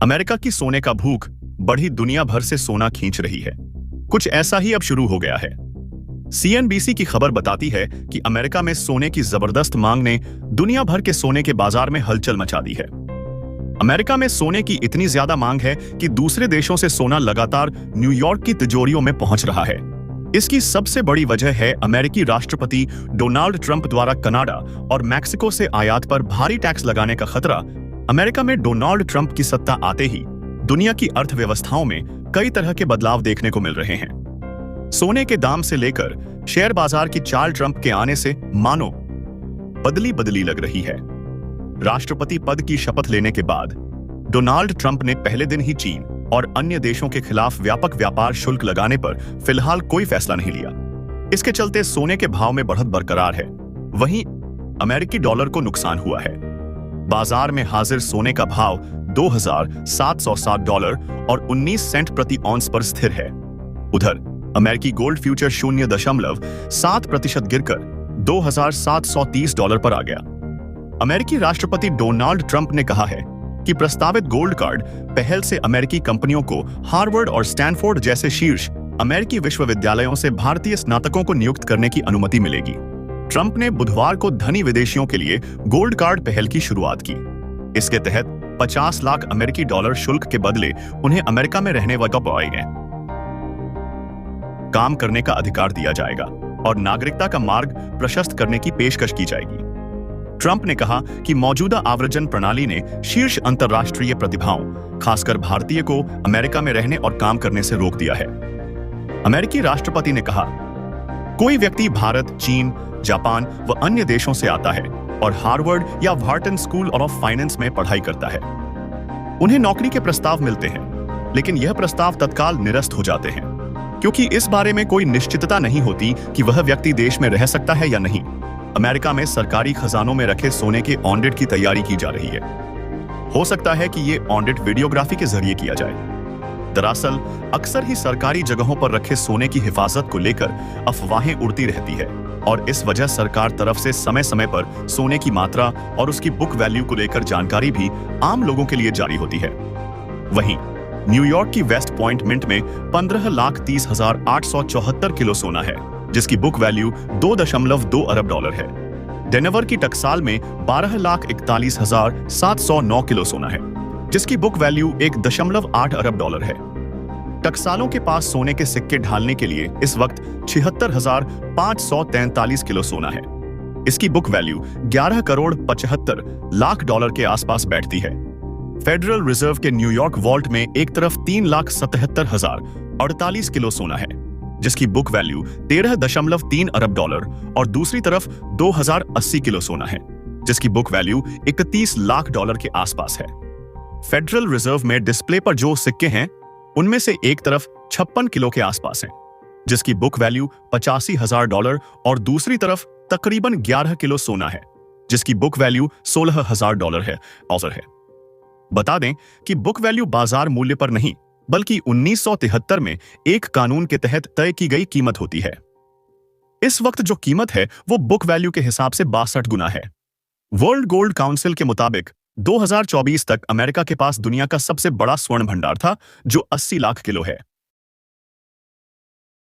America की सोने का भूख बढ़ी दुनिया भर से सोना खींच रही है। कुछ ऐसा ही अब शुरू हो गया है। सीएनबीसी की खबर बताती है कि अमेरिका में सोने की जबरदस्त मांग ने दुनिया भर के सोने के बाजार में हलचल मचा दी है। अमेरिका में सोने की इतनी ज्यादा मांग है कि दूसरे देशों से सोना लगातार न्यूयॉर्क की तिजोरियों में पहुंच रहा है। इसकी सबसे बड़ी वजह है अमेरिकी राष्ट्रपति डोनाल्ड ट्रंप द्वारा कनाडा और मैक्सिको से आयात पर भारी टैक्स लगाने का खतरा। अमेरिका में डोनाल्ड ट्रंप की सत्ता आते ही दुनिया की अर्थव्यवस्थाओं में कई तरह के बदलाव देखने को मिल रहे हैं। सोने के दाम से लेकर शेयर बाजार की चाल ट्रंप के आने से मानो बदली लग रही है। राष्ट्रपति पद की शपथ लेने के बाद डोनाल्ड ट्रंप ने पहले दिन ही चीन और अन्य देशों के खिलाफ व्यापक व्यापार शुल्क लगाने पर फिलहाल कोई फैसला नहीं लिया। इसके चलते सोने के भाव में बढ़त बरकरार है। वहीं अमेरिकी डॉलर को नुकसान हुआ है। बाजार में हाजिर सोने का भाव $2,760 और 19 सेंट प्रति औंस पर स्थिर है। उधर अमेरिकी गोल्ड फ्यूचर 0.7% गिरकर $2,730 पर आ गया। अमेरिकी राष्ट्रपति डोनाल्ड ट्रंप ने कहा है कि प्रस्तावित गोल्ड कार्ड पहल से अमेरिकी कंपनियों को हार्वर्ड और स्टैनफोर्ड जैसे शीर्ष अमेरिकी विश्वविद्यालयों से भारतीय स्नातकों को नियुक्त करने की अनुमति मिलेगी। ट्रंप ने बुधवार को धनी विदेशियों के लिए गोल्ड कार्ड पहल की शुरुआत की। इसके तहत 50 लाख अमेरिकी डॉलर शुल्क के बदले उन्हें अमेरिका में रहने व काम करने का अधिकार दिया जाएगा और नागरिकता का मार्ग प्रशस्त करने की पेशकश की जाएगी। ट्रंप ने कहा कि मौजूदा आव्रजन प्रणाली ने शीर्ष अंतर्राष्ट्रीय प्रतिभाओं, खासकर भारतीय को अमेरिका में रहने और काम करने से रोक दिया है। अमेरिकी राष्ट्रपति ने कहा, कोई व्यक्ति भारत, चीन, जापान व अन्य देशों से आता है और हार्वर्ड या व्हार्टन स्कूल ऑफ फाइनेंस में पढ़ाई करता है। उन्हें नौकरी के प्रस्ताव मिलते हैं, लेकिन यह प्रस्ताव तत्काल निरस्त हो जाते हैं क्योंकि इस बारे में कोई निश्चितता नहीं होती कि वह व्यक्ति देश में रह सकता है या नहीं। अमेरिका में सरकारी खजानों में रखे सोने के ऑडिट की तैयारी की जा रही है। हो सकता है कि ये ऑडिट वीडियोग्राफी के जरिए किया जाए। दरअसल अक्सर ही सरकारी जगहों पर रखे सोने की हिफाजत को लेकर अफवाहें उड़ती रहती है और इस वजह सरकार तरफ से समय समय पर सोने की मात्रा और उसकी बुक वैल्यू को लेकर जानकारी भी आम लोगों के लिए जारी होती है। वहीं न्यूयॉर्क की वेस्ट पॉइंट मिंट में 15,30,874 किलो सोना है, जिसकी बुक वैल्यू $2.2 अरब है। डेनवर की टक्साल में 12,41,709 किलो सोना है, जिसकी बुक वैल्यू $1.8 अरब है। टक्सालों के पास सोने के सिक्के ढालने के लिए इस वक्त 76,543 किलो सोना है। इसकी बुक वैल्यू $11,75,00,000 के आसपास बैठती है। फेडरल रिजर्व के न्यूयॉर्क वॉल्ट में एक तरफ 3,77,048 किलो सोना है, जिसकी बुक वैल्यू $13.3 अरब और दूसरी तरफ 2,080 किलो सोना है, जिसकी बुक वैल्यू $31 लाख के आसपास है। फेडरल रिजर्व में डिस्प्ले पर जो सिक्के हैं, उनमें से एक तरफ 56 किलो के आसपास है, जिसकी बुक वैल्यू $85,000 और दूसरी तरफ तकरीबन 11 किलो सोना है, जिसकी बुक वैल्यू $16,000 है। बता दें कि बुक वैल्यू बाजार मूल्य पर नहीं, बल्कि 1973 में एक कानून के तहत तय की गई कीमत होती है। इस वक्त जो कीमत है वो बुक वैल्यू के हिसाब से 62 गुना है। वर्ल्ड गोल्ड काउंसिल के मुताबिक 2024 तक अमेरिका के पास दुनिया का सबसे बड़ा स्वर्ण भंडार था, जो 80 लाख किलो है।